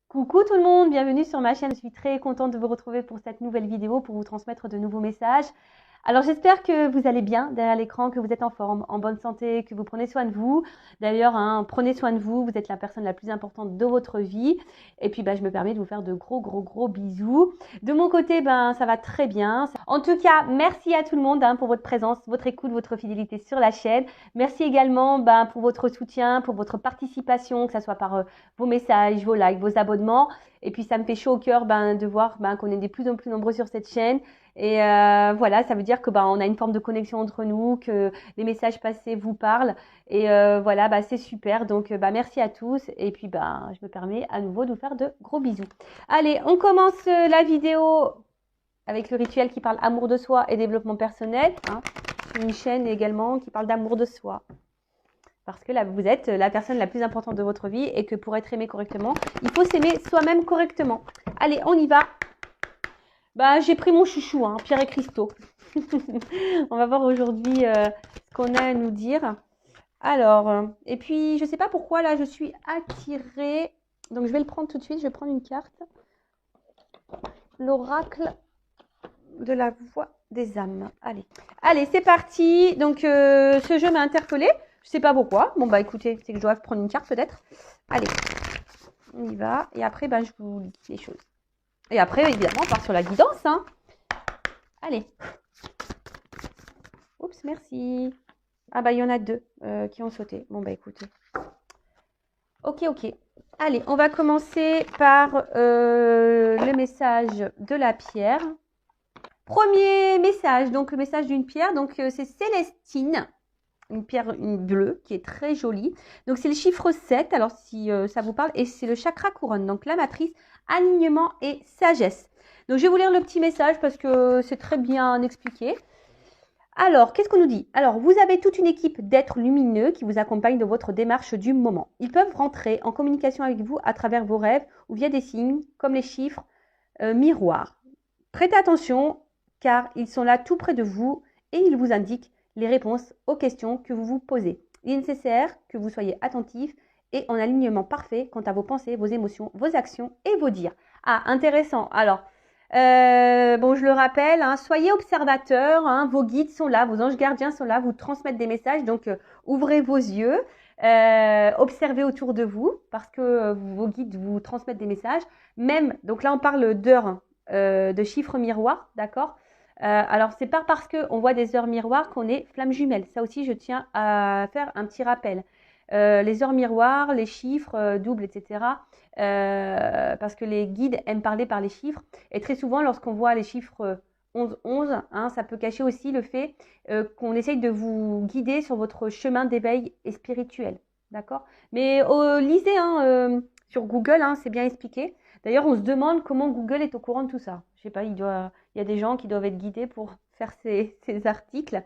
Coucou tout le monde, bienvenue sur ma chaîne. Je suis très contente de vous retrouver pour cette nouvelle vidéo pour vous transmettre de nouveaux messages. Alors j'espère que vous allez bien derrière l'écran, que vous êtes en forme, en bonne santé, que vous prenez soin de vous. D'ailleurs, prenez soin de vous, vous êtes la personne la plus importante de votre vie. Et puis je me permets de vous faire de gros bisous. De mon côté, ça va très bien. En tout cas, merci à tout le monde pour votre présence, votre écoute, votre fidélité sur la chaîne. Merci également pour votre soutien, pour votre participation, que ce soit par vos messages, vos likes, vos abonnements. Et puis ça me fait chaud au cœur de voir qu'on est de plus en plus nombreux sur cette chaîne. Et voilà, ça veut dire que on a une forme de connexion entre nous, que les messages passés vous parlent. Et voilà, c'est super. Donc merci à tous. Et puis je me permets à nouveau de vous faire de gros bisous. Allez, on commence la vidéo avec le rituel qui parle amour de soi et développement personnel. C'est une chaîne également qui parle d'amour de soi. Parce que là, vous êtes la personne la plus importante de votre vie et que pour être aimé correctement, il faut s'aimer soi-même correctement. Allez, on y va. J'ai pris mon chouchou, Pierre et Christo. On va voir aujourd'hui ce qu'on a à nous dire. Alors, et puis, je ne sais pas pourquoi, là, je suis attirée. Donc, je vais le prendre tout de suite. Je vais prendre une carte. L'oracle de la voix des âmes. Allez, c'est parti. Donc, ce jeu m'a interpellée. Je ne sais pas pourquoi. Bon, écoutez, c'est que je dois prendre une carte peut-être. Allez, on y va. Et après, je vous lis les choses. Et après, évidemment, on part sur la guidance. Allez. Oups, merci. Il y en a deux qui ont sauté. Bon, écoutez. Ok. Allez, on va commencer par le message de la pierre. Premier message, donc le message d'une pierre. Donc, c'est Célestine. Une pierre bleue qui est très jolie. Donc, c'est le chiffre 7. Alors, si ça vous parle. Et c'est le chakra couronne. Donc, la matrice, alignement et sagesse. Donc, je vais vous lire le petit message parce que c'est très bien expliqué. Alors, qu'est-ce qu'on nous dit? Alors, vous avez toute une équipe d'êtres lumineux qui vous accompagnent dans votre démarche du moment. Ils peuvent rentrer en communication avec vous à travers vos rêves ou via des signes comme les chiffres miroirs. Prêtez attention car ils sont là tout près de vous et ils vous indiquent les réponses aux questions que vous vous posez. Il est nécessaire que vous soyez attentif et en alignement parfait quant à vos pensées, vos émotions, vos actions et vos dires. Intéressant. Alors, je le rappelle, soyez observateurs, vos guides sont là, vos anges gardiens sont là, vous transmettent des messages, donc ouvrez vos yeux, observez autour de vous parce que vos guides vous transmettent des messages. Même, donc là on parle d'heures, de chiffres miroirs, d'accord? Alors, c'est pas parce qu'on voit des heures miroirs qu'on est flamme jumelle. Ça aussi, je tiens à faire un petit rappel. Les heures miroirs, les chiffres doubles, etc. Parce que les guides aiment parler par les chiffres. Et très souvent, lorsqu'on voit les chiffres 11, ça peut cacher aussi le fait qu'on essaye de vous guider sur votre chemin d'éveil et spirituel. D'accord? Mais lisez sur Google, c'est bien expliqué. D'ailleurs, on se demande comment Google est au courant de tout ça. Je sais pas, il y a des gens qui doivent être guidés pour faire ces articles.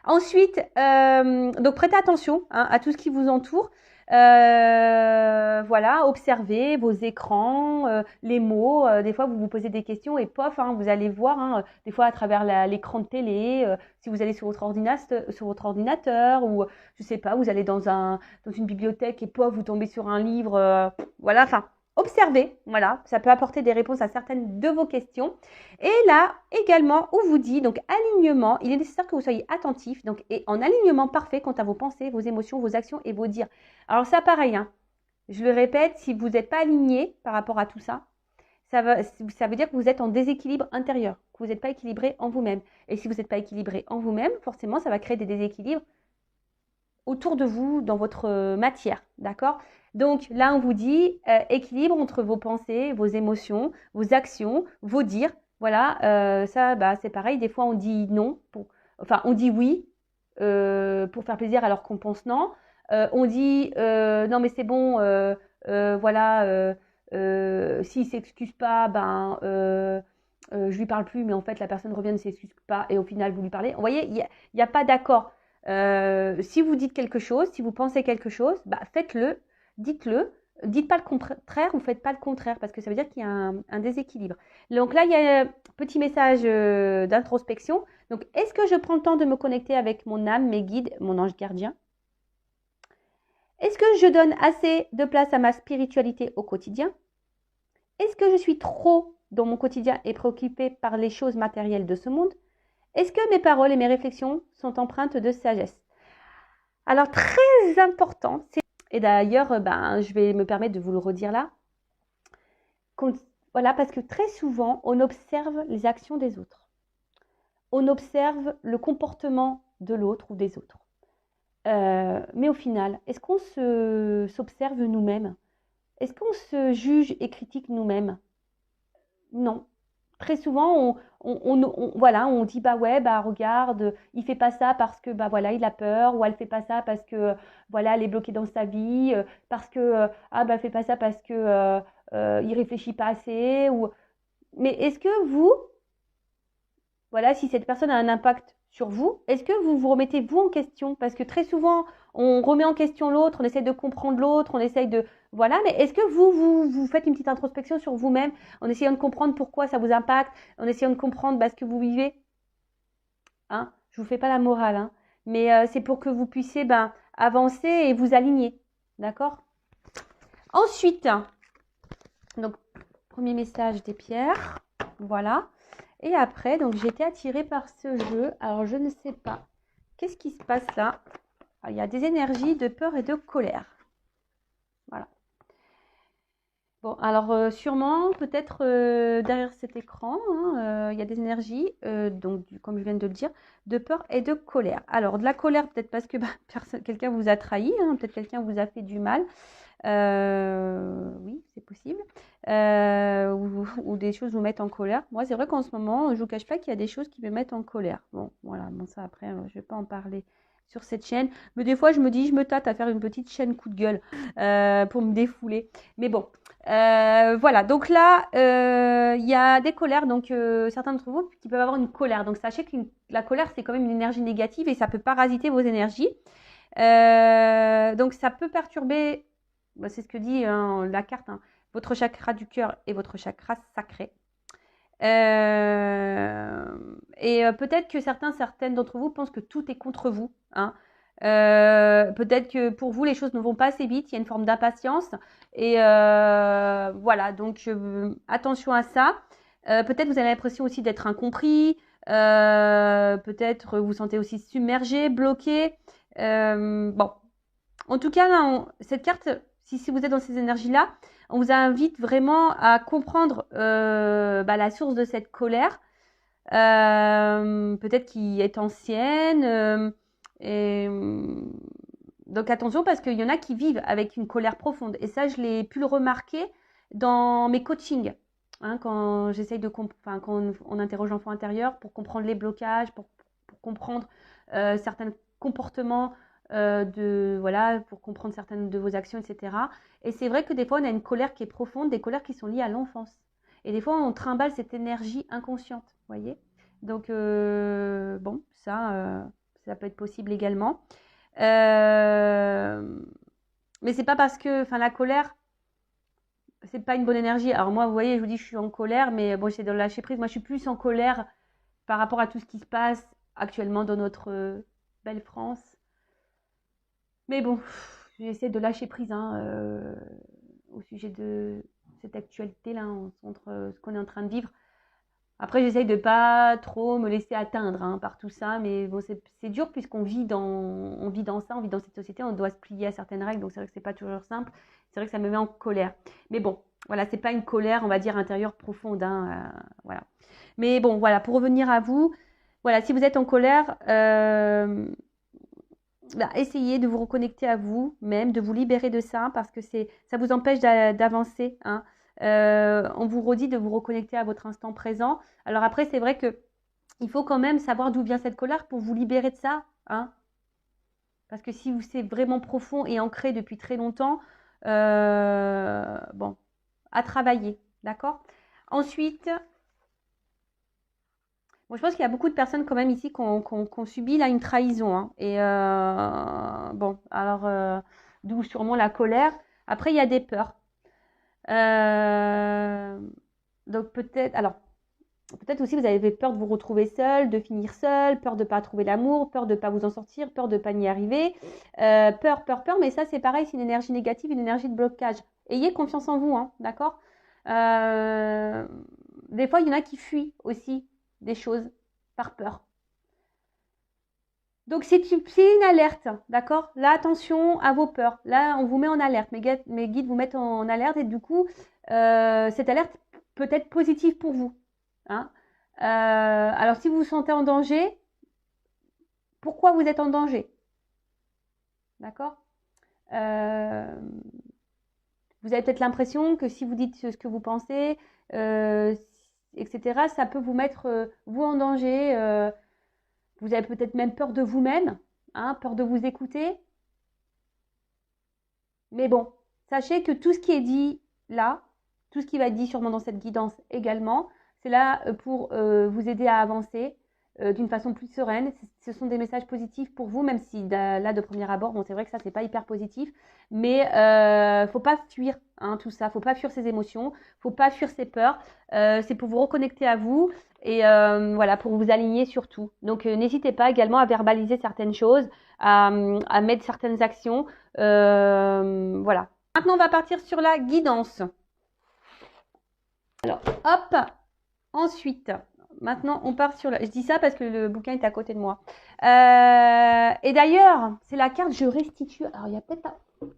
Ensuite, donc prêtez attention à tout ce qui vous entoure. Voilà, observez vos écrans, les mots. Des fois, vous vous posez des questions et pof, vous allez voir, des fois à travers l'écran de télé, si vous allez sur votre ordinateur ou je sais pas, vous allez dans une bibliothèque et pof, vous tombez sur un livre. Voilà, observez, voilà, ça peut apporter des réponses à certaines de vos questions. Et là, également, on vous dit, donc alignement, il est nécessaire que vous soyez attentif, donc et en alignement parfait quant à vos pensées, vos émotions, vos actions et vos dires. Alors ça, pareil, je le répète, si vous n'êtes pas aligné par rapport à tout ça, ça veut dire que vous êtes en déséquilibre intérieur, que vous n'êtes pas équilibré en vous-même. Et si vous n'êtes pas équilibré en vous-même, forcément, ça va créer des déséquilibres autour de vous, dans votre matière, d'accord? Donc là, on vous dit équilibre entre vos pensées, vos émotions, vos actions, vos dires. Voilà, ça, c'est pareil. Des fois, on dit non, on dit oui pour faire plaisir alors qu'on pense non. On dit non, mais c'est bon, voilà, s'il ne s'excuse pas, je lui parle plus, mais en fait, la personne revient, ne s'excuse pas, et au final, vous lui parlez. Vous voyez, il n'y a pas d'accord. Si vous dites quelque chose, si vous pensez quelque chose, faites-le, dites-le, dites pas le contraire ou faites pas le contraire parce que ça veut dire qu'il y a un déséquilibre. Donc là, il y a un petit message d'introspection. Donc, est-ce que je prends le temps de me connecter avec mon âme, mes guides, mon ange gardien? Est-ce que je donne assez de place à ma spiritualité au quotidien? Est-ce que je suis trop dans mon quotidien et préoccupée par les choses matérielles de ce monde? Est-ce que mes paroles et mes réflexions sont empreintes de sagesse? Alors, très important, et d'ailleurs, je vais me permettre de vous le redire là, voilà, parce que très souvent, on observe les actions des autres. On observe le comportement de l'autre ou des autres. Mais au final, est-ce qu'on s'observe nous-mêmes? Est-ce qu'on se juge et critique nous-mêmes? Non. Très souvent, voilà, on dit bah ouais, bah regarde, il fait pas ça parce que bah voilà, il a peur, ou elle fait pas ça parce que voilà, elle est bloquée dans sa vie, parce que ah bah fait pas ça parce que il réfléchit pas assez, ou mais est-ce que vous, voilà, si cette personne a un impact sur vous, est-ce que vous vous remettez vous en question? Parce que très souvent, on remet en question l'autre, on essaie de comprendre l'autre, on essaye de... Voilà, mais est-ce que vous faites une petite introspection sur vous-même en essayant de comprendre pourquoi ça vous impacte, en essayant de comprendre ce que vous vivez? Hein? Je ne vous fais pas la morale, hein, mais c'est pour que vous puissiez avancer et vous aligner. D'accord? Ensuite, donc, premier message des pierres. Voilà. Et après, donc j'ai été attirée par ce jeu. Alors, je ne sais pas. Qu'est-ce qui se passe là? Il y a des énergies de peur et de colère. Voilà. Bon, alors sûrement, peut-être derrière cet écran, hein, il y a des énergies, donc comme je viens de le dire, de peur et de colère. Alors, de la colère, peut-être parce que quelqu'un vous a trahi, hein, peut-être quelqu'un vous a fait du mal. Oui, c'est possible. Ou des choses vous mettent en colère. Moi, c'est vrai qu'en ce moment, je ne vous cache pas qu'il y a des choses qui me mettent en colère. Bon, voilà, bon ça après, je ne vais pas en parler sur cette chaîne. Mais des fois, je me dis, je me tâte à faire une petite chaîne coup de gueule pour me défouler. Mais bon, voilà. Donc là, il y a des colères. Donc, certains d'entre vous qui peuvent avoir une colère. Donc, sachez que la colère, c'est quand même une énergie négative et ça peut parasiter vos énergies. Donc, ça peut perturber... C'est ce que dit la carte, hein, votre chakra du cœur et votre chakra sacré. Peut-être que certaines d'entre vous pensent que tout est contre vous. Hein. Peut-être que pour vous, les choses ne vont pas assez vite. Il y a une forme d'impatience. Et voilà, donc attention à ça. Peut-être vous avez l'impression aussi d'être incompris. Peut-être vous sentez aussi submergé, bloqué. Bon, en tout cas, là, cette carte... Si vous êtes dans ces énergies-là, on vous invite vraiment à comprendre la source de cette colère, peut-être qui est ancienne. Donc attention, parce qu'il y en a qui vivent avec une colère profonde. Et ça, je l'ai pu le remarquer dans mes coachings. Hein, quand j'essaye quand on interroge l'enfant intérieur pour comprendre les blocages, pour comprendre certains comportements, pour comprendre certaines de vos actions, etc. Et c'est vrai que des fois, on a une colère qui est profonde, des colères qui sont liées à l'enfance. Et des fois, on trimballe cette énergie inconsciente, vous voyez. Donc, bon, ça peut être possible également. Mais c'est pas parce que, la colère, c'est pas une bonne énergie. Alors moi, vous voyez, je vous dis, je suis en colère, mais bon, j'essaie de lâcher prise. Moi, je suis plus en colère par rapport à tout ce qui se passe actuellement dans notre belle France. Mais bon, j'essaie de lâcher prise au sujet de cette actualité-là, entre ce qu'on est en train de vivre. Après, j'essaye de pas trop me laisser atteindre par tout ça, mais bon, c'est dur puisqu'on vit dans ça, on vit dans cette société, on doit se plier à certaines règles, donc c'est vrai que c'est pas toujours simple. C'est vrai que ça me met en colère. Mais bon, voilà, c'est pas une colère, on va dire, intérieure profonde. Voilà. Mais bon, voilà, pour revenir à vous, voilà, si vous êtes en colère, essayez de vous reconnecter à vous-même, de vous libérer de ça, parce que ça vous empêche d'avancer. Hein. On vous redit de vous reconnecter à votre instant présent. Alors après, c'est vrai que il faut quand même savoir d'où vient cette colère pour vous libérer de ça. Hein. Parce que si c'est vraiment profond et ancré depuis très longtemps, bon, à travailler. D'accord? Ensuite... Bon, je pense qu'il y a beaucoup de personnes quand même ici qui ont subi là une trahison. Hein. Et bon, alors d'où sûrement la colère. Après, il y a des peurs. Donc peut-être aussi vous avez peur de vous retrouver seul, de finir seul, peur de ne pas trouver l'amour, peur de ne pas vous en sortir, peur de ne pas y arriver. Peur, mais ça c'est pareil, c'est une énergie négative, une énergie de blocage. Ayez confiance en vous, hein, d'accord? Des fois, il y en a qui fuient aussi des choses par peur. Donc, c'est une alerte, d'accord? Là, attention à vos peurs. Là, on vous met en alerte. Mes guides vous mettent en alerte et du coup, cette alerte peut être positive pour vous. Hein. Alors, si vous vous sentez en danger, pourquoi vous êtes en danger? D'accord? Vous avez peut-être l'impression que si vous dites ce que vous pensez, etc., ça peut vous mettre, vous, en danger. Vous avez peut-être même peur de vous-même, hein, peur de vous écouter. Mais bon, sachez que tout ce qui est dit là, tout ce qui va être dit sûrement dans cette guidance également, c'est là pour vous aider à avancer d'une façon plus sereine. Ce sont des messages positifs pour vous, même si là, de premier abord, bon, c'est vrai que ça, c'est pas hyper positif. Mais faut pas fuir tout ça, faut pas fuir ses émotions, faut pas fuir ses peurs. C'est pour vous reconnecter à vous et voilà, pour vous aligner sur tout. Donc, n'hésitez pas également à verbaliser certaines choses, à mettre certaines actions. Voilà. Maintenant, on va partir sur la guidance. Alors, hop. Ensuite, maintenant, on part sur la... Je dis ça parce que le bouquin est à côté de moi. Et d'ailleurs, c'est la carte « Je restitue ». Alors, il y a peut-être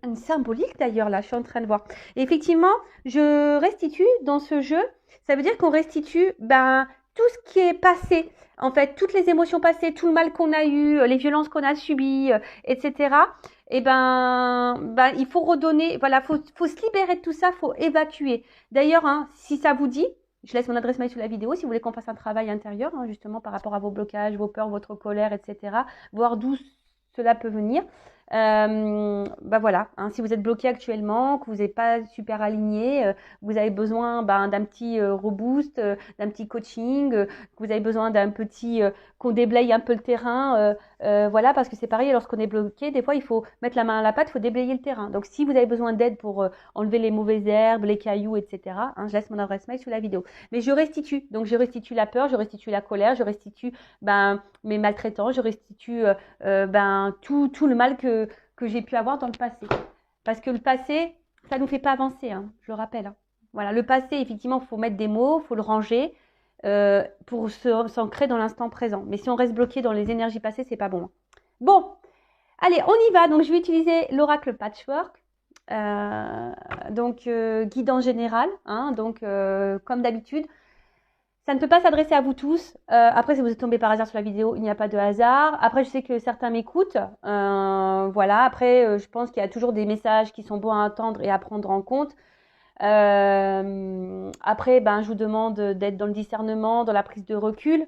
une symbolique d'ailleurs, là, je suis en train de voir. Et effectivement, je restitue dans ce jeu. Ça veut dire qu'on restitue tout ce qui est passé. En fait, toutes les émotions passées, tout le mal qu'on a eu, les violences qu'on a subies, etc. Et il faut redonner, voilà, faut se libérer de tout ça, faut évacuer. D'ailleurs, si ça vous dit, je laisse mon adresse mail sous la vidéo si vous voulez qu'on fasse un travail intérieur, justement par rapport à vos blocages, vos peurs, votre colère, etc. Voir d'où cela peut venir. Voilà, si vous êtes bloqué actuellement, que vous n'êtes pas super aligné, vous avez besoin d'un petit reboost, d'un petit coaching, que vous avez besoin d'un petit qu'on déblaye un peu le terrain, voilà, parce que c'est pareil, lorsqu'on est bloqué, des fois il faut mettre la main à la pâte, il faut déblayer le terrain. Donc si vous avez besoin d'aide pour enlever les mauvaises herbes, les cailloux, etc., je laisse mon adresse mail sous la vidéo. Mais je restitue, donc je restitue la peur, je restitue la colère, je restitue mes maltraitants, je restitue tout le mal que j'ai pu avoir dans le passé. Parce que le passé, ça ne nous fait pas avancer, je le rappelle. Voilà, le passé, effectivement, il faut mettre des mots, il faut le ranger pour s'ancrer dans l'instant présent. Mais si on reste bloqué dans les énergies passées, c'est pas bon. Bon, allez, on y va. Donc, je vais utiliser l'oracle Patchwork. Guidance générale, donc comme d'habitude. Ça ne peut pas s'adresser à vous tous. Après, si vous êtes tombé par hasard sur la vidéo, il n'y a pas de hasard. Après, je sais que certains m'écoutent. Voilà. Après, je pense qu'il y a toujours des messages qui sont bons à entendre et à prendre en compte. Après, je vous demande d'être dans le discernement, dans la prise de recul.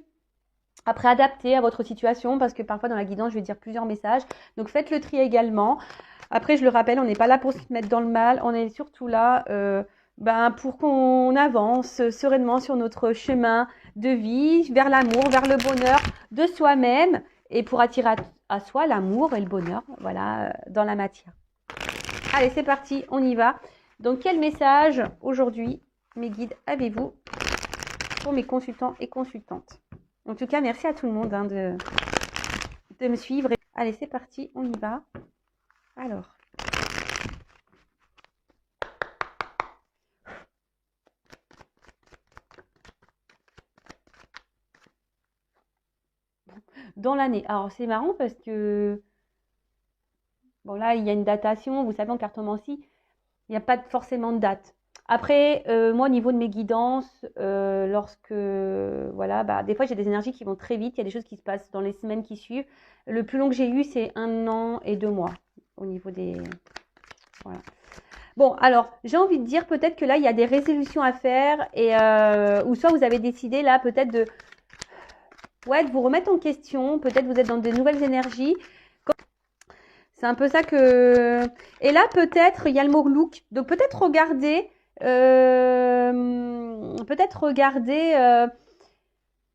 Après, adapté à votre situation, parce que parfois, dans la guidance, je vais dire plusieurs messages. Donc, faites le tri également. Après, je le rappelle, on n'est pas là pour se mettre dans le mal. On est surtout là... pour qu'on avance sereinement sur notre chemin de vie, vers l'amour, vers le bonheur de soi-même et pour attirer à soi l'amour et le bonheur, voilà, dans la matière. Allez, c'est parti, on y va. Donc, quel message aujourd'hui, mes guides, avez-vous pour mes consultants et consultantes? En tout cas, merci à tout le monde de me suivre. Allez, c'est parti, on y va. Alors. Dans l'année. Alors, c'est marrant parce que, bon, là, il y a une datation. Vous savez, en cartomancie, il n'y a pas forcément de date. Après, moi, au niveau de mes guidances, lorsque, voilà, des fois, j'ai des énergies qui vont très vite. Il y a des choses qui se passent dans les semaines qui suivent. Le plus long que j'ai eu, c'est 1 an et 2 mois au niveau des... Voilà. Bon, alors, j'ai envie de dire peut-être que là, il y a des résolutions à faire et ou soit vous avez décidé, là, peut-être de vous remettre en question. Peut-être vous êtes dans des nouvelles énergies. C'est un peu ça que... Et là, peut-être, il y a le mot look. Donc, peut-être regarder...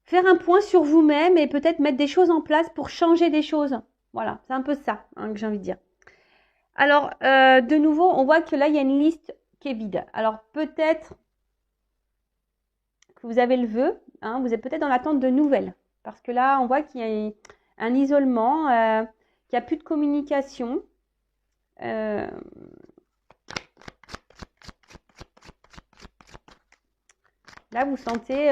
faire un point sur vous-même et peut-être mettre des choses en place pour changer des choses. Voilà, c'est un peu ça que j'ai envie de dire. Alors, de nouveau, on voit que là, il y a une liste qui est vide. Alors, peut-être que vous avez le vœu. Vous êtes peut-être dans l'attente de nouvelles. Parce que là, on voit qu'il y a un isolement, qu'il n'y a plus de communication. Là, vous sentez,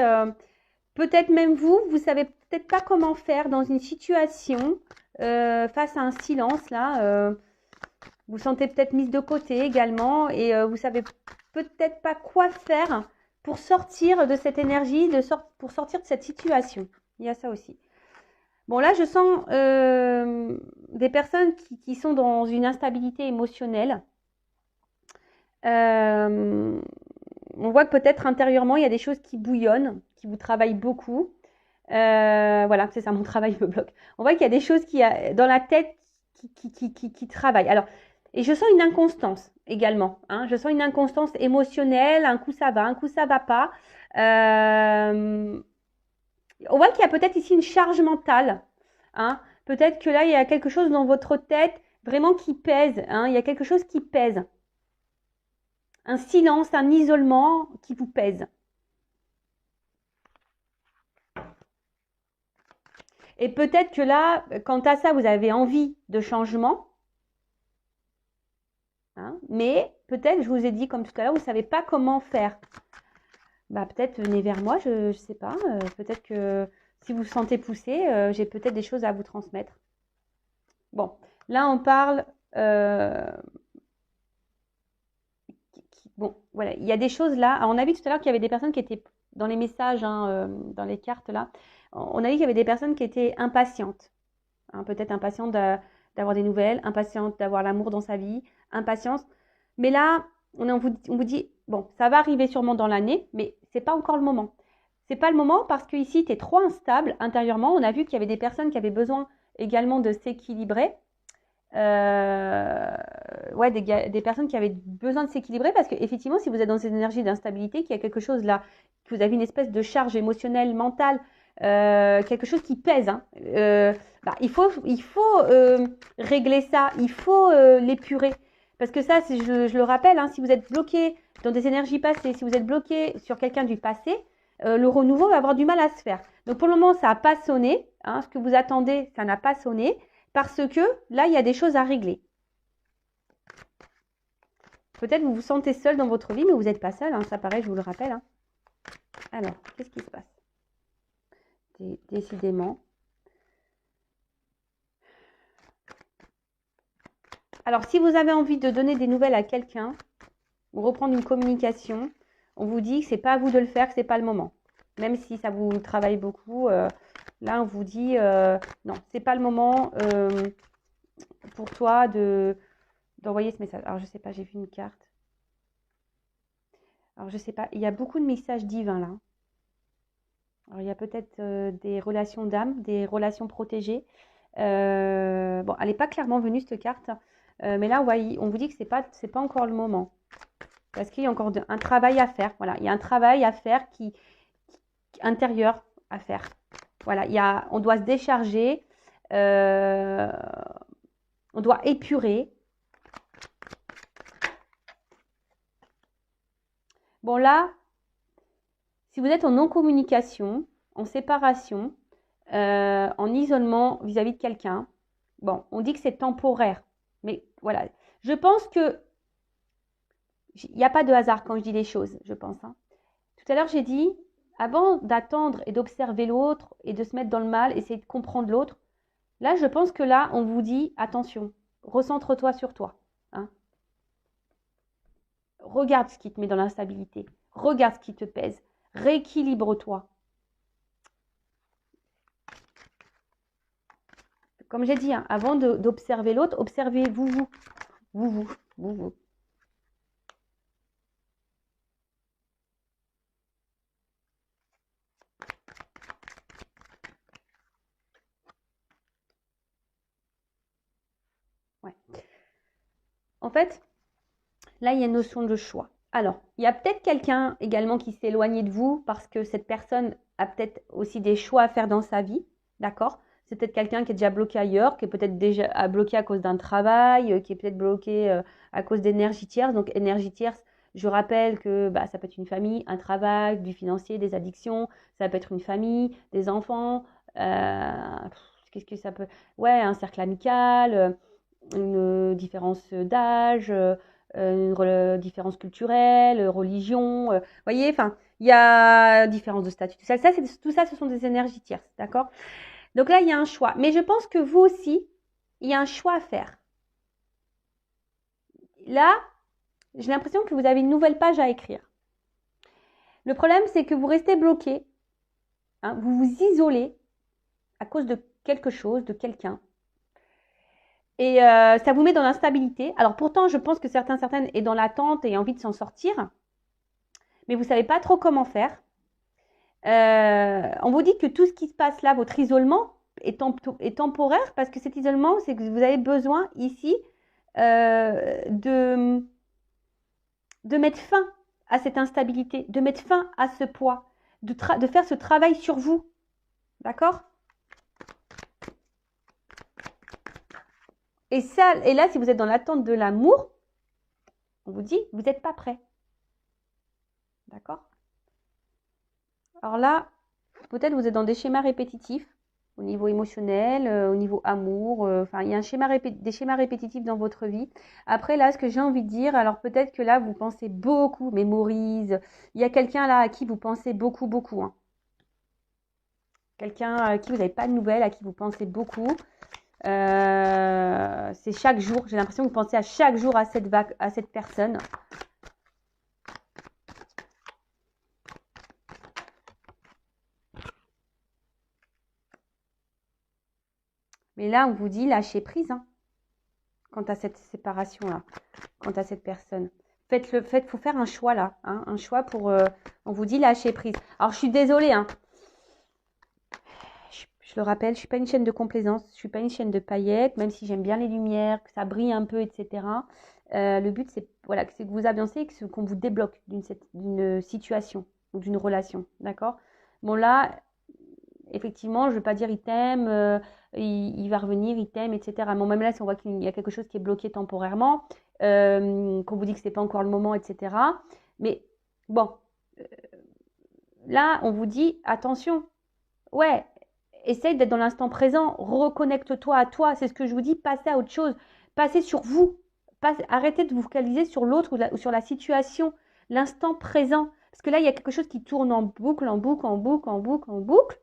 peut-être même vous savez peut-être pas comment faire dans une situation face à un silence, là. Vous sentez peut-être mise de côté également et vous savez peut-être pas quoi faire pour sortir de cette énergie, pour sortir de cette situation. Il y a ça aussi. Bon, là, je sens des personnes qui sont dans une instabilité émotionnelle. On voit que peut-être intérieurement, il y a des choses qui bouillonnent, qui vous travaillent beaucoup. Voilà, c'est ça, mon travail me bloque. On voit qu'il y a des choses dans la tête qui travaillent. Alors, et je sens une inconstance également. Hein. Je sens une inconstance émotionnelle. Un coup ça va, un coup ça va pas. On voit qu'il y a peut-être ici une charge mentale. Hein. Peut-être que là, il y a quelque chose dans votre tête vraiment qui pèse. Hein. Il y a quelque chose qui pèse. Un silence, un isolement qui vous pèse. Et peut-être que là, quant à ça, vous avez envie de changement. Hein, mais peut-être, je vous ai dit comme tout à l'heure, vous ne savez pas comment faire. Bah, peut-être venez vers moi, je ne sais pas. Peut-être que si vous vous sentez poussé, j'ai peut-être des choses à vous transmettre. Bon, là on parle... bon, voilà, il y a des choses là. Alors, on a vu tout à l'heure qu'il y avait des personnes qui étaient dans les messages, hein, dans les cartes là. On a vu qu'il y avait des personnes qui étaient impatientes. Hein, peut-être impatientes d'avoir des nouvelles, impatientes d'avoir l'amour dans sa vie, impatience. Mais là, on vous dit, bon, ça va arriver sûrement dans l'année, mais c'est pas encore le moment. C'est pas le moment parce que ici, tu es trop instable intérieurement. On a vu qu'il y avait des personnes qui avaient besoin également de s'équilibrer. Ouais, des personnes qui avaient besoin de s'équilibrer parce qu'effectivement, si vous êtes dans cette énergie d'instabilité, qu'il y a quelque chose là, que vous avez une espèce de charge émotionnelle, mentale, quelque chose qui pèse, hein, bah, il faut régler ça, il faut l'épurer. Parce que ça, je le rappelle, hein, si vous êtes bloqué dans des énergies passées, si vous êtes bloqué sur quelqu'un du passé, le renouveau va avoir du mal à se faire. Donc pour le moment, ça n'a pas sonné. Hein, ce que vous attendez, ça n'a pas sonné. Parce que là, il y a des choses à régler. Peut-être vous vous sentez seul dans votre vie, mais vous n'êtes pas seul. Hein, ça paraît, je vous le rappelle. Hein. Alors, qu'est-ce qui se passe? Décidément. Alors, si vous avez envie de donner des nouvelles à quelqu'un, ou reprendre une communication, on vous dit que ce n'est pas à vous de le faire, que ce n'est pas le moment. Même si ça vous travaille beaucoup, là, on vous dit non, ce n'est pas le moment pour toi d'envoyer ce message. Alors, je ne sais pas, j'ai vu une carte. Alors, je ne sais pas, il y a beaucoup de messages divins là. Alors, il y a peut-être des relations d'âme, des relations protégées. Bon, elle n'est pas clairement venue cette carte, mais là, ouais, on vous dit que c'est pas encore le moment. Parce qu'il y a encore un travail à faire. Voilà, il y a un travail à faire intérieur à faire. Voilà, on doit se décharger, on doit épurer. Bon là, si vous êtes en non-communication, en séparation, en isolement vis-à-vis de quelqu'un, bon, on dit que c'est temporaire. Mais voilà, je pense que il n'y a pas de hasard quand je dis les choses, je pense. Hein. Tout à l'heure, j'ai dit, avant d'attendre et d'observer l'autre et de se mettre dans le mal, essayer de comprendre l'autre, là, je pense que là, on vous dit, attention, recentre-toi sur toi. Hein. Regarde ce qui te met dans l'instabilité. Regarde ce qui te pèse. Rééquilibre-toi. Comme j'ai dit, hein, avant d'observer l'autre, observez-vous, vous. Ouais. En fait, là, il y a une notion de choix. Alors, il y a peut-être quelqu'un également qui s'est éloigné de vous parce que cette personne a peut-être aussi des choix à faire dans sa vie, d'accord? C'est peut-être quelqu'un qui est déjà bloqué ailleurs, qui est peut-être déjà bloqué à cause d'un travail, qui est peut-être bloqué à cause d'énergie tierce. Donc, énergie tierce, je rappelle que bah, ça peut être une famille, un travail, du financier, des addictions, ça peut être une famille, des enfants, qu'est-ce que ça peut... Ouais, un cercle amical, une différence d'âge, différence culturelle, religion, voyez, enfin, il y a différence de statut. Tout ça, ce sont des énergies tierces, d'accord? Donc là, il y a un choix. Mais je pense que vous aussi, il y a un choix à faire. Là, j'ai l'impression que vous avez une nouvelle page à écrire. Le problème, c'est que vous restez bloqué, hein, vous vous isolez à cause de quelque chose, de quelqu'un. Et ça vous met dans l'instabilité. Alors pourtant, je pense que certaines est dans l'attente et envie de s'en sortir. Mais vous ne savez pas trop comment faire. On vous dit que tout ce qui se passe là, votre isolement, est temporaire parce que cet isolement, c'est que vous avez besoin ici de mettre fin à cette instabilité, de mettre fin à ce poids, de faire ce travail sur vous. D'accord? Et là, si vous êtes dans l'attente de l'amour, on vous dit, vous n'êtes pas prêt. D'accord? Alors là, peut-être vous êtes dans des schémas répétitifs au niveau émotionnel, au niveau amour. Enfin, il y a des schémas répétitifs dans votre vie. Après, là, ce que j'ai envie de dire, alors peut-être que là, vous pensez beaucoup, mémorise. Il y a quelqu'un là à qui vous pensez beaucoup, beaucoup. Hein. Quelqu'un à qui vous n'avez pas de nouvelles, à qui vous pensez beaucoup. C'est chaque jour. J'ai l'impression que vous pensez à chaque jour à cette personne. Mais là, on vous dit lâcher prise hein, quant à cette séparation-là, quant à cette personne. Faut faire un choix là, hein, un choix pour. On vous dit lâcher prise. Alors, je suis désolée, hein. Je le rappelle, je suis pas une chaîne de complaisance, je suis pas une chaîne de paillettes, même si j'aime bien les lumières, que ça brille un peu, etc. Le but, c'est voilà, que vous avancez, qu'on vous débloque d'une situation ou d'une relation, d'accord? Bon là, effectivement, je ne veux pas dire il t'aime, il va revenir, il t'aime, etc. Bon, même là, si on voit qu'il y a quelque chose qui est bloqué temporairement, qu'on vous dit que ce n'est pas encore le moment, etc. Mais bon, là, on vous dit attention, ouais, essaye d'être dans l'instant présent, reconnecte-toi à toi, c'est ce que je vous dis, passez à autre chose, passez sur vous, arrêtez de vous focaliser sur l'autre ou sur la situation, l'instant présent. Parce que là, il y a quelque chose qui tourne en boucle, en boucle, en boucle, en boucle, en boucle.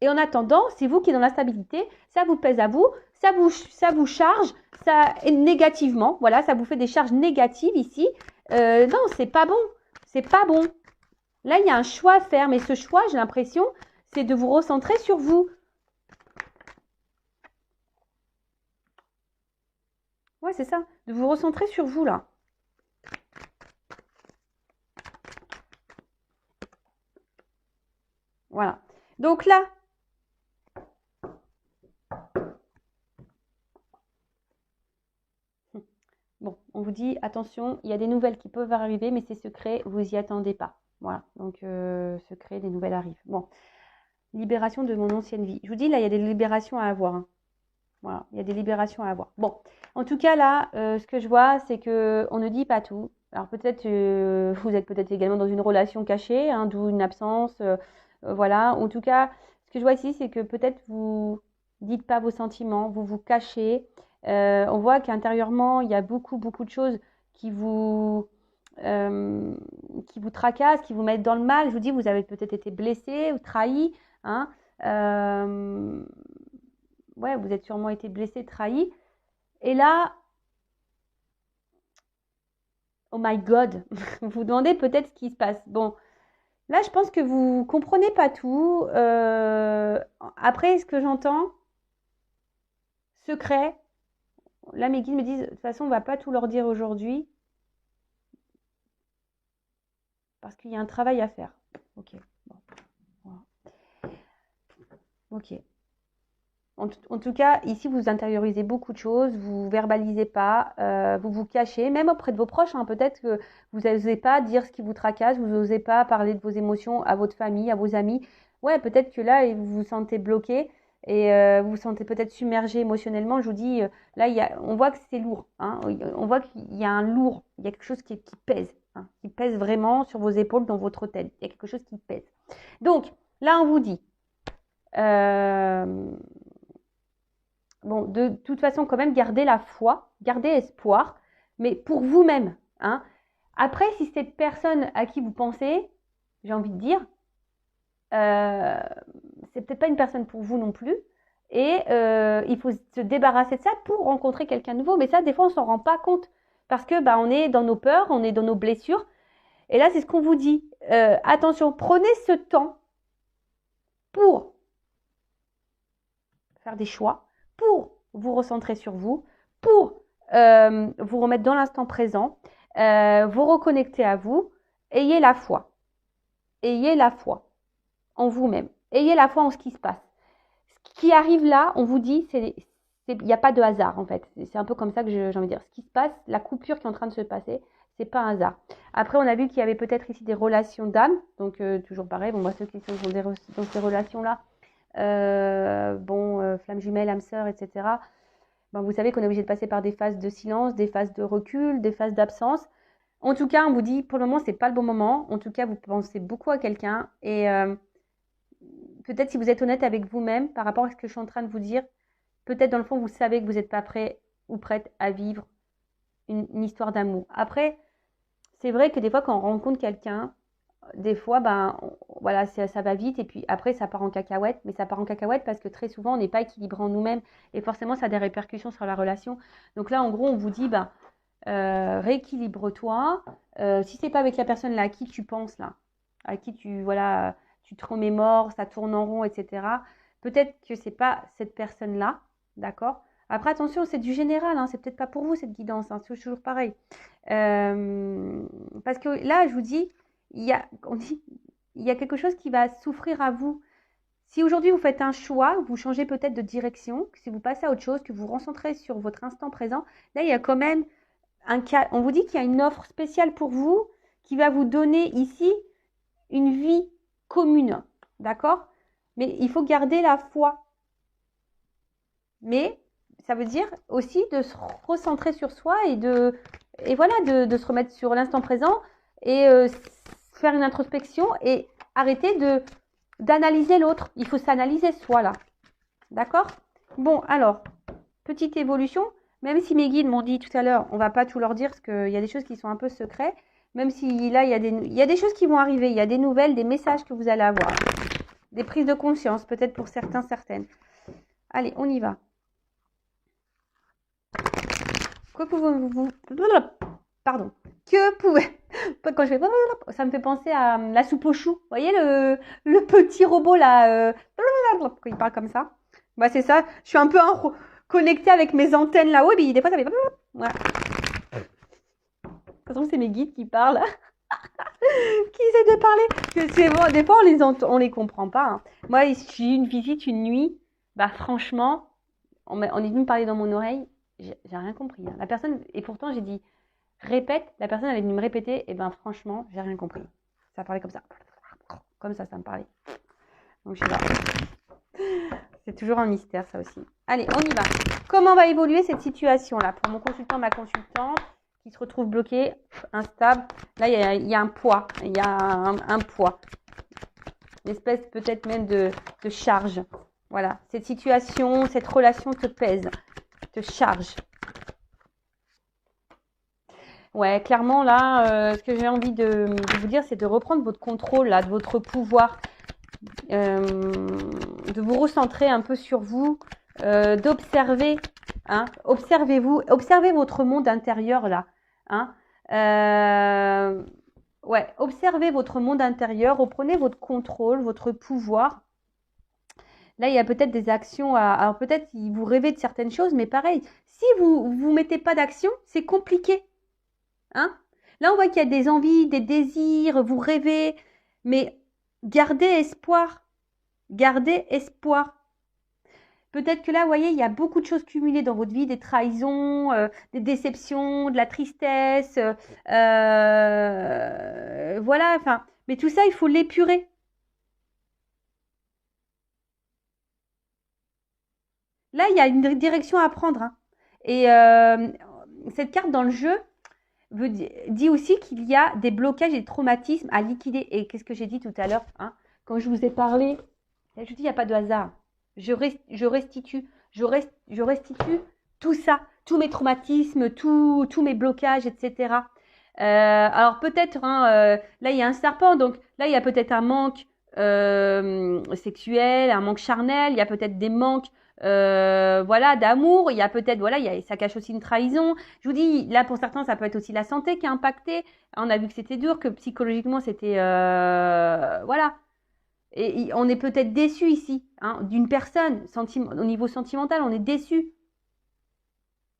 Et en attendant, c'est vous qui êtes dans l'instabilité, ça vous pèse à vous, ça vous charge, ça négativement, voilà, ça vous fait des charges négatives ici. Non, c'est pas bon, c'est pas bon. Là, il y a un choix à faire, mais ce choix, j'ai l'impression, c'est de vous recentrer sur vous. Ouais, c'est ça, de vous recentrer sur vous là. Voilà. Donc là, bon, on vous dit, attention, il y a des nouvelles qui peuvent arriver, mais c'est secret, vous n'y attendez pas. Voilà, donc secret, des nouvelles arrivent. Bon, libération de mon ancienne vie. Je vous dis, là, il y a des libérations à avoir. Hein. Voilà, il y a des libérations à avoir. Bon, en tout cas, là, ce que je vois, c'est qu'on ne dit pas tout. Alors peut-être, vous êtes peut-être également dans une relation cachée, hein, d'où une absence. Voilà, en tout cas, ce que je vois ici, c'est que peut-être vous dites pas vos sentiments, vous vous cachez. On voit qu'intérieurement, il y a beaucoup, beaucoup de choses qui vous tracassent, qui vous mettent dans le mal. Je vous dis, vous avez peut-être été blessé ou trahi. Hein, ouais, vous êtes sûrement été blessé, trahi. Et là, oh my God, vous vous demandez peut-être ce qui se passe. Bon, là, je pense que vous comprenez pas tout. Après, ce que j'entends, secret. Là, mes guides me disent, de toute façon, on va pas tout leur dire aujourd'hui. Parce qu'il y a un travail à faire. Ok. Bon. Voilà. Ok. En tout cas, ici, vous intériorisez beaucoup de choses, vous verbalisez pas, vous vous cachez, même auprès de vos proches. Hein, peut-être que vous n'osez pas dire ce qui vous tracasse, vous n'osez pas parler de vos émotions à votre famille, à vos amis. Ouais, peut-être que là, vous vous sentez bloqué et vous vous sentez peut-être submergé émotionnellement. Je vous dis, là, on voit que c'est lourd. Hein, on voit qu'il y a un lourd, il y a quelque chose qui pèse, hein, qui pèse vraiment sur vos épaules dans votre tête. Il y a quelque chose qui pèse. Donc, là, on vous dit... bon, de toute façon, quand même, gardez la foi, gardez espoir. mais pour vous-même. Hein. Après, si cette personne à qui vous pensez, j'ai envie de dire, c'est peut-être pas une personne pour vous non plus. Et il faut se débarrasser de ça pour rencontrer quelqu'un de nouveau. Mais ça, des fois, on s'en rend pas compte. Parce que on est dans nos peurs, on est dans nos blessures. Et là, c'est ce qu'on vous dit. Attention, prenez ce temps pour faire des choix, pour vous recentrer sur vous, pour vous remettre dans l'instant présent, vous reconnecter à vous. Ayez la foi. Ayez la foi en vous-même. Ayez la foi en ce qui se passe. Ce qui arrive là, on vous dit, il n'y a pas de hasard en fait. C'est un peu comme ça que j'ai envie de dire. Ce qui se passe, la coupure qui est en train de se passer, c'est pas un hasard. Après, on a vu qu'il y avait peut-être ici des relations d'âme. Donc, toujours pareil. Bon, moi, ceux qui sont dans ces relations-là, flamme jumelle, âme sœur, etc. Vous savez qu'on est obligé de passer par des phases de silence, des phases de recul, des phases d'absence. En tout cas, on vous dit, pour le moment, c'est pas le bon moment. En tout cas, vous pensez beaucoup à quelqu'un. Et peut-être si vous êtes honnête avec vous-même par rapport à ce que je suis en train de vous dire, peut-être dans le fond, vous savez que vous n'êtes pas prêt ou prête à vivre une histoire d'amour. Après, c'est vrai que des fois, quand on rencontre quelqu'un, des fois, voilà, ça va vite et puis après, ça part en cacahuète. Mais ça part en cacahuète parce que très souvent, on n'est pas équilibré en nous-mêmes et forcément, ça a des répercussions sur la relation. Donc là, en gros, on vous dit, rééquilibre-toi. Si c'est pas avec la personne là à qui tu penses là, à qui tu te remémores, ça tourne en rond, etc. Peut-être que c'est pas cette personne là, d'accord. Après attention, c'est du général, hein, c'est peut-être pas pour vous cette guidance, hein, c'est toujours pareil. Parce que là, je vous dis, il y a quelque chose qui va souffrir à vous. Si aujourd'hui vous faites un choix, vous changez peut-être de direction, si vous passez à autre chose, que vous vous recentrez sur votre instant présent, là il y a quand même un cas, on vous dit qu'il y a une offre spéciale pour vous qui va vous donner ici une vie commune, d'accord? Mais il faut garder la foi. Mais ça veut dire aussi de se recentrer sur soi et de se remettre sur l'instant présent et faire une introspection et arrêter d'analyser l'autre. Il faut s'analyser soi là, d'accord? Bon, alors, petite évolution. Même si mes guides m'ont dit tout à l'heure, on ne va pas tout leur dire parce qu'il y a des choses qui sont un peu secrets. Même si là, il y a des choses qui vont arriver. Il y a des nouvelles, des messages que vous allez avoir. Des prises de conscience, peut-être pour certains, certaines. Allez, on y va. Que pouvez-vous... Pardon. Que pouvez... Quand je fais... Ça me fait penser à la soupe aux choux. Vous voyez le petit robot là quand il parle comme ça. C'est ça. Je suis un peu connectée avec mes antennes là-haut. Et des fois, ça fait... Voilà. De toute façon, c'est mes guides qui parlent. Qui essaient de parler. Que c'est bon. Des fois, on les comprend pas. Hein. Moi, j'ai eu une visite une nuit. Franchement, on est venu me parler dans mon oreille. J'ai rien compris. Hein. La personne, et pourtant, j'ai dit répète. La personne, elle est venue me répéter. Et franchement, j'ai rien compris. Ça parlait comme ça. Comme ça me parlait. Donc, je sais pas. C'est toujours un mystère, ça aussi. Allez, on y va. Comment va évoluer cette situation-là pour mon consultant, ma consultante qui se retrouve bloqué, instable. Là, il y a un poids. Il y a un poids. Une espèce peut-être même de charge. Voilà. Cette situation, cette relation te pèse, te charge. Ouais, clairement, là, ce que j'ai envie de vous dire, c'est de reprendre votre contrôle, là, de votre pouvoir. De vous recentrer un peu sur vous, d'observer, hein, observez-vous, observez votre monde intérieur là, hein, observez votre monde intérieur, reprenez votre contrôle, votre pouvoir. Là, il y a peut-être des actions, alors peut-être vous rêvez de certaines choses, mais pareil, si vous mettez pas d'action, c'est compliqué, hein. Là, on voit qu'il y a des envies, des désirs, vous rêvez, mais gardez espoir. Gardez espoir. Peut-être que là, vous voyez, il y a beaucoup de choses cumulées dans votre vie, des trahisons, des déceptions, de la tristesse. Voilà, mais tout ça, il faut l'épurer. Là, il y a une direction à prendre. Hein. Et cette carte dans le jeu dit aussi qu'il y a des blocages et des traumatismes à liquider. Et qu'est-ce que j'ai dit tout à l'heure, hein, quand je vous ai parlé, je dis, il n'y a pas de hasard. Je restitue tout ça, tous mes traumatismes, tous mes blocages, etc. Alors peut-être, hein, là il y a un serpent, donc là il y a peut-être un manque sexuel, un manque charnel, il y a peut-être des manques voilà, d'amour, il y a peut-être, voilà, ça cache aussi une trahison. Je vous dis, là pour certains, ça peut être aussi la santé qui est impactée. On a vu que c'était dur, que psychologiquement c'était, voilà. Et on est peut-être déçu ici, hein, d'une personne, au niveau sentimental, on est déçu.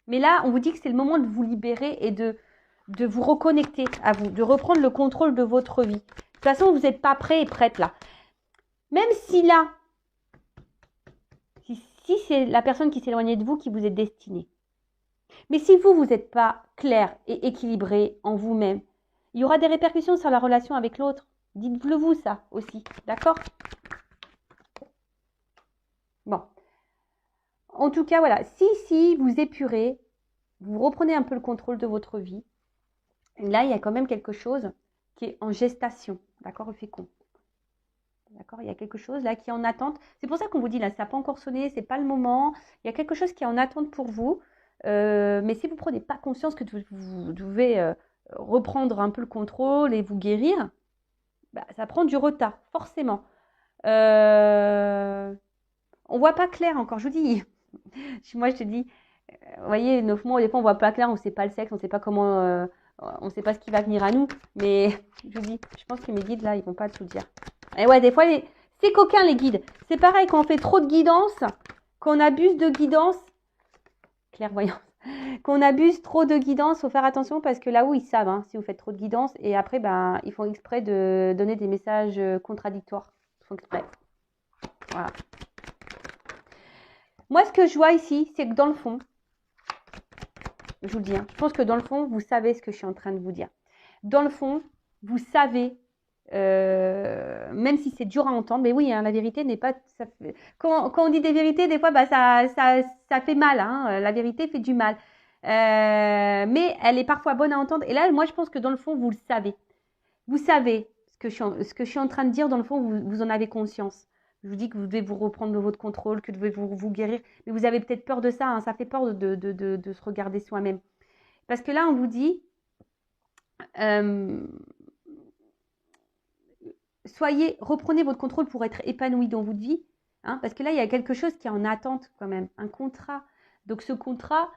Mais là, on vous dit que c'est le moment de vous libérer et de vous reconnecter à vous, de reprendre le contrôle de votre vie. De toute façon, vous n'êtes pas prêt et prête là. Même si là, si c'est la personne qui s'éloignait de vous qui vous est destinée. Mais si vous n'êtes pas clair et équilibré en vous-même, il y aura des répercussions sur la relation avec l'autre. Dites-le vous ça aussi, d'accord? Bon. En tout cas, voilà, si vous épurez, vous reprenez un peu le contrôle de votre vie, là, il y a quand même quelque chose qui est en gestation, d'accord, le fécond. D'accord, il y a quelque chose là qui est en attente. C'est pour ça qu'on vous dit là, ça n'a pas encore sonné, c'est pas le moment. Il y a quelque chose qui est en attente pour vous. Mais si vous ne prenez pas conscience que vous devez reprendre un peu le contrôle et vous guérir, bah, ça prend du retard, forcément. On ne voit pas clair encore, je vous dis. Moi, je te dis, vous voyez, 9 mois, des fois, on ne voit pas clair, on ne sait pas le sexe, on ne sait pas comment, on ne sait pas ce qui va venir à nous. Mais je vous dis, je pense que mes guides, là, ils ne vont pas tout dire. Et ouais, des fois, c'est coquin, les guides. C'est pareil, quand on fait trop de guidance, quand on abuse de guidance, clairvoyance, qu'on abuse trop de guidance, il faut faire attention parce que là où ils savent, hein, si vous faites trop de guidance, et après, ben, ils font exprès de donner des messages contradictoires. Ils font exprès. Voilà. Moi, ce que je vois ici, c'est que dans le fond, je vous le dis, hein, je pense que dans le fond, vous savez ce que je suis en train de vous dire. Dans le fond, vous savez, même si c'est dur à entendre, mais oui, hein, la vérité n'est pas... Quand on dit des vérités, des fois, bah, ça fait mal. Hein, la vérité fait du mal. Mais elle est parfois bonne à entendre. Et là, moi, je pense que dans le fond, vous le savez. Vous savez ce que je suis en train de dire. Dans le fond, vous en avez conscience. Je vous dis que vous devez vous reprendre votre contrôle, que vous devez vous guérir. Mais vous avez peut-être peur de ça. Hein, ça fait peur de se regarder soi-même. Parce que là, on vous dit... reprenez votre contrôle pour être épanoui dans votre vie. Hein, parce que là, il y a quelque chose qui est en attente quand même. Un contrat. Donc ce contrat...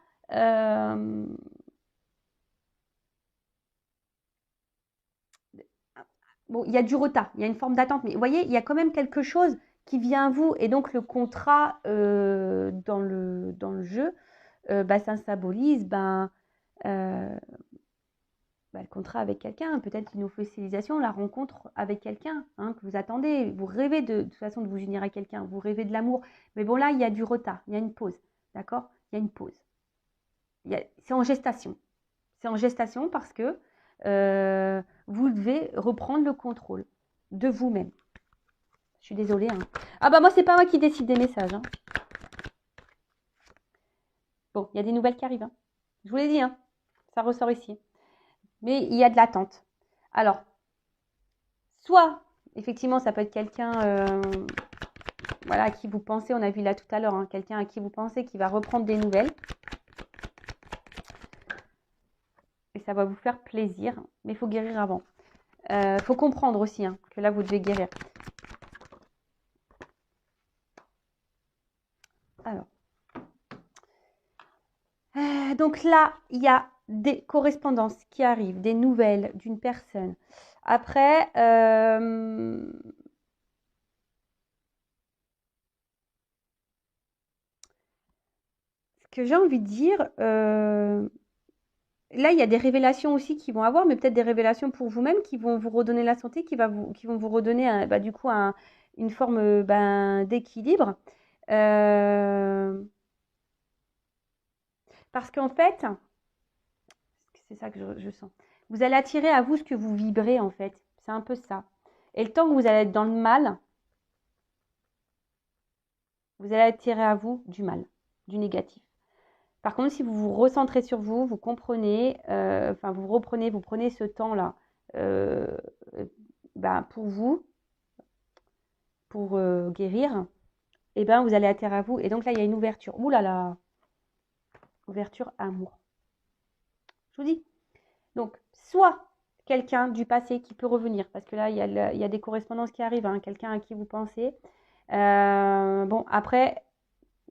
bon, il y a du retard, il y a une forme d'attente, mais vous voyez, il y a quand même quelque chose qui vient à vous. Et donc, le contrat dans le jeu, bah, ça symbolise le contrat avec quelqu'un, peut-être une officialisation, la rencontre avec quelqu'un hein, que vous attendez. Vous rêvez de toute façon de vous unir à quelqu'un, vous rêvez de l'amour. Mais bon, là, il y a du retard, il y a une pause, d'accord? Il y a une pause. C'est en gestation. C'est en gestation parce que vous devez reprendre le contrôle de vous-même. Je suis désolée. Hein. Ah bah moi, c'est pas moi qui décide des messages. Hein. Bon, il y a des nouvelles qui arrivent. Hein. Je vous l'ai dit, hein. Ça ressort ici. Mais il y a de l'attente. Alors, soit, effectivement, ça peut être quelqu'un voilà, à qui vous pensez, on a vu là tout à l'heure, hein, quelqu'un à qui vous pensez qui va reprendre des nouvelles. Et ça va vous faire plaisir, mais il faut guérir avant. Faut comprendre aussi hein, que là, vous devez guérir. Alors. Donc là, il y a des correspondances qui arrivent, des nouvelles d'une personne. Après, ce que j'ai envie de dire, là, il y a des révélations aussi qui vont avoir, mais peut-être des révélations pour vous-même qui vont vous redonner la santé, qui vont vous redonner du coup une forme d'équilibre. Parce qu'en fait, c'est ça que je sens. Vous allez attirer à vous ce que vous vibrez en fait. C'est un peu ça. Et le temps que vous allez être dans le mal, vous allez attirer à vous du mal, du négatif. Par contre, si vous vous recentrez sur vous, vous comprenez, vous prenez ce temps-là pour vous, pour guérir, et ben vous allez atterrir à vous. Et donc là, il y a une ouverture. Ouh là là. Ouverture amour. Je vous dis. Donc, soit quelqu'un du passé qui peut revenir, parce que là, il y a des correspondances qui arrivent, hein, quelqu'un à qui vous pensez. Bon, après,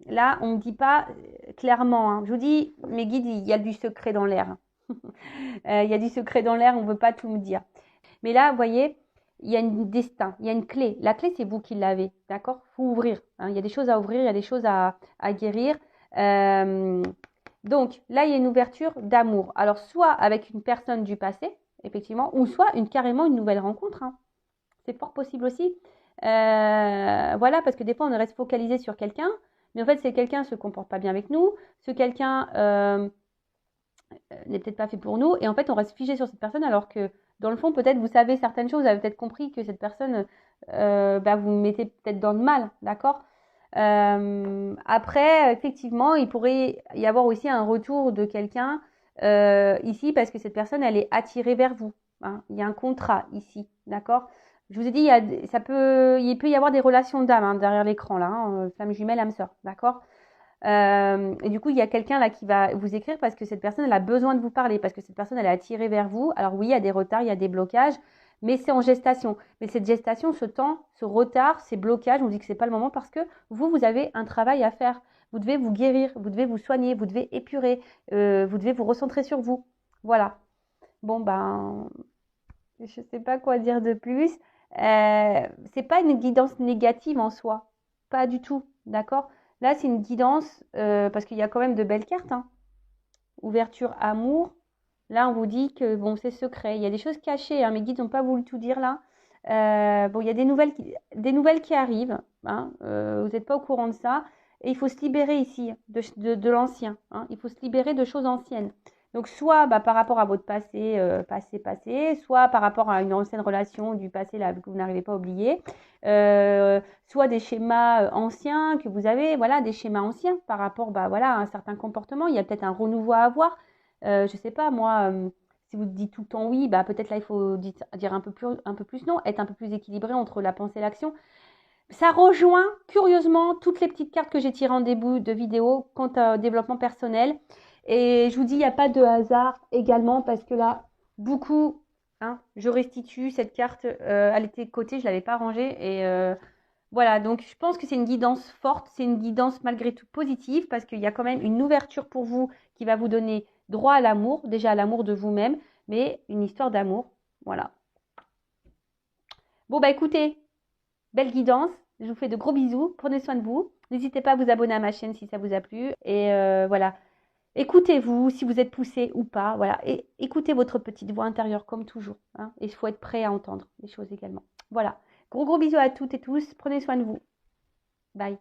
là, on ne me dit pas clairement. Hein. Je vous dis, mes guides, il y a du secret dans l'air. Il y a du secret dans l'air, on ne veut pas tout me dire. Mais là, vous voyez, il y a un destin, il y a une clé. La clé, c'est vous qui l'avez, d'accord? Il faut ouvrir. Hein. Il y a des choses à ouvrir, il y a des choses à guérir. Donc, là, il y a une ouverture d'amour. Alors, soit avec une personne du passé, effectivement, ou soit carrément une nouvelle rencontre. Hein. C'est fort possible aussi. Voilà, parce que des fois, on reste focalisé sur quelqu'un, mais en fait, c'est quelqu'un ne se comporte pas bien avec nous. Ce quelqu'un n'est peut-être pas fait pour nous. Et en fait, on reste figé sur cette personne alors que, dans le fond, peut-être vous savez certaines choses, vous avez peut-être compris que cette personne, vous mettez peut-être dans le mal, d'accord? Après, effectivement, il pourrait y avoir aussi un retour de quelqu'un ici parce que cette personne, elle est attirée vers vous. Hein. Il y a un contrat ici, d'accord? Je vous ai dit, il peut y avoir des relations d'âme hein, derrière l'écran là, hein, flamme jumelle, âme sœur, d'accord? Et du coup, il y a quelqu'un là qui va vous écrire parce que cette personne, elle a besoin de vous parler, parce que cette personne, elle est attirée vers vous. Alors oui, il y a des retards, il y a des blocages, mais c'est en gestation. Mais cette gestation, ce temps, ce retard, ces blocages, on dit que c'est pas le moment parce que vous avez un travail à faire. Vous devez vous guérir, vous devez vous soigner, vous devez épurer, vous devez vous recentrer sur vous. Voilà. Bon, ben, je sais pas quoi dire de plus. C'est pas une guidance négative en soi. Pas du tout. D'accord? Là, c'est une guidance parce qu'il y a quand même de belles cartes. Hein. Ouverture, amour. Là, on vous dit que bon, c'est secret. Il y a des choses cachées. Hein. Mes guides n'ont pas voulu tout dire là. Bon, il y a des nouvelles qui arrivent. Hein. Vous n'êtes pas au courant de ça. Et il faut se libérer ici de l'ancien. Hein. Il faut se libérer de choses anciennes. Donc, soit par rapport à votre passé, passé, soit par rapport à une ancienne relation du passé là, que vous n'arrivez pas à oublier, soit des schémas anciens que vous avez, voilà, des schémas anciens par rapport voilà, à un certain comportement. Il y a peut-être un renouveau à avoir. Je ne sais pas, moi, si vous dites tout le temps oui, peut-être là, il faut dire un peu plus non, être un peu plus équilibré entre la pensée et l'action. Ça rejoint curieusement toutes les petites cartes que j'ai tirées en début de vidéo quant au développement personnel. Et je vous dis, il n'y a pas de hasard également parce que là, beaucoup, hein, je restitue cette carte, elle était de côté, je ne l'avais pas rangée. Et voilà, donc je pense que c'est une guidance forte, c'est une guidance malgré tout positive parce qu'il y a quand même une ouverture pour vous qui va vous donner droit à l'amour, déjà à l'amour de vous-même, mais une histoire d'amour. Voilà. Bon, écoutez, belle guidance. Je vous fais de gros bisous. Prenez soin de vous. N'hésitez pas à vous abonner à ma chaîne si ça vous a plu. Et voilà. Écoutez-vous si vous êtes poussé ou pas. Voilà. Et écoutez votre petite voix intérieure comme toujours. Hein. Et il faut être prêt à entendre les choses également. Voilà. Gros bisous à toutes et tous. Prenez soin de vous. Bye.